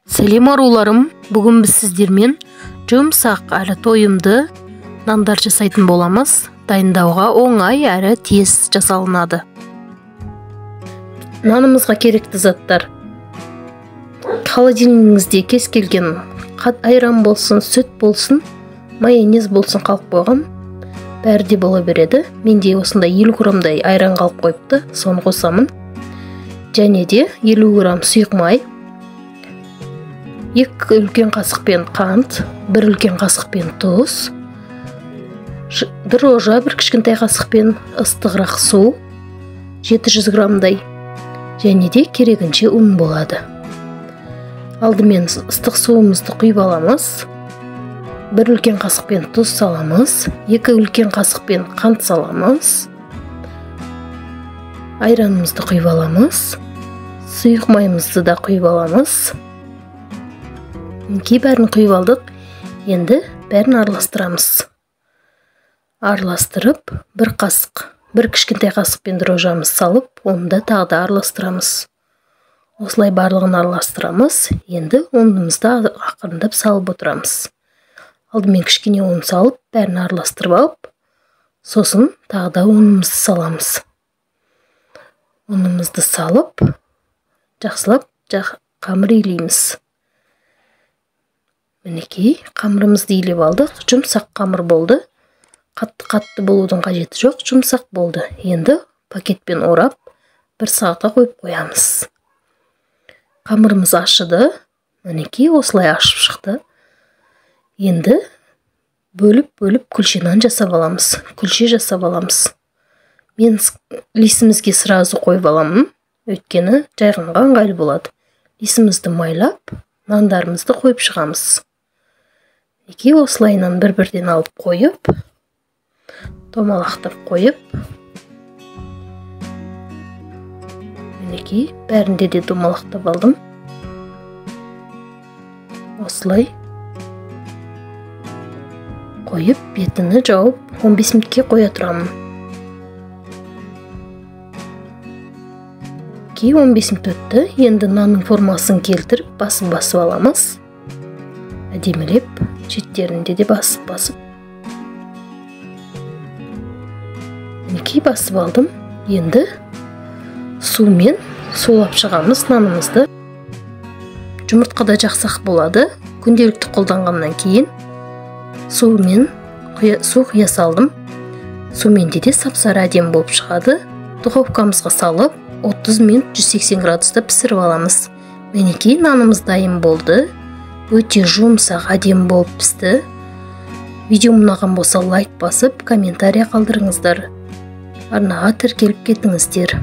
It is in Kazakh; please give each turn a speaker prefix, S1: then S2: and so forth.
S1: Сәлем аруларым, бүгін біз сіздермен жұмсақ әрі тойымды нандар жасайтын боламыз. Дайындауға оңай әрі тез жасалынады. Нанымызға керекті заттар: холодильнигіңізде кез келген айран болсын, сүт болсын, майонез болсын қалып қойған, бәрі де бола береді. Менде осындай 50 грамдай айран қалып қойыпты, соны қосамын. Және де 50 грамм сұйық май, 2 үлкен қасықпен қант, 1 үлкен қасықпен тұз, 1 ложа 1 кішкентай қасықпен ыстығырақ су, 700 граммдай, және де керегінше ұн болады. Алдымен ыстық суымызды құйып аламыз. 1 үлкен қасықпен тұз саламыз, 2 үлкен қасықпен қант саламыз. Айранымызды құйып аламыз. Сұйық майымызды да құйып аламыз. Бәрін құйып алдық. Енді бәрін араластырамыз. Араластырып, 1 қасық, 1 кішкентай қасықпен дрожжамыз салып, оны да тағы да араластырамыз. Осылай барлығын араластырамыз. Енді ұнымызды ақырындап салып отырамыз. Алдымен кішкене ұн салып, бәрін араластырып алып, сосын тағы да ұнымызды саламыз. Ұнымызды салып, жақсылап қамыр илейміз. Мінекей, қамырымызды илеп алдық. Жұмсақ қамыр болды. Қатты болудың қажеті жоқ, жұмсақ болды. Енді пакетпен орап, 1 сағатқа қойып қоямыз. Қамырымыз ашыды. Мінекей, осылай ашып шықты. Енді бөліп күлше нан жасап аламыз. Күлше жасап аламыз. Мен лисімізге сразу қойып аламын, өйткені жайғанға ыңғайлы болады. Лисімізді майлап, нандарымызды қойып шығамыз. Мінекей, осылайынан бір-бірден алып қойып, домалақтап қойып, мінекей, бәрінде де домалақтап алдым. Осылай қойып, бетіні жауып, 15 минутке қоя тұрамын. 15 минут өтті. Енді нанның формасын келтіріп, басып аламыз. Әдемілеп, шеттерінде де басып. Мінекей, басып алдым. Енді сумен сулап шығамыз нанымызды. Жұмыртқада жақсақ болады. Күнделікті қолданғаннан кейін су құя салдым. Суменде де сап-сары әдемі болып шығады. Духовкамызға салып, 30 минут 180 градуста пісіріп аламыз. Мінекей, нанымыз дайын болды. Өте жұмсақ, әдемі болып пісті. Видео ұнаған болса лайк басып, комментария қалдырыңыздар. Арнаға тіркеліп кетіңіздер.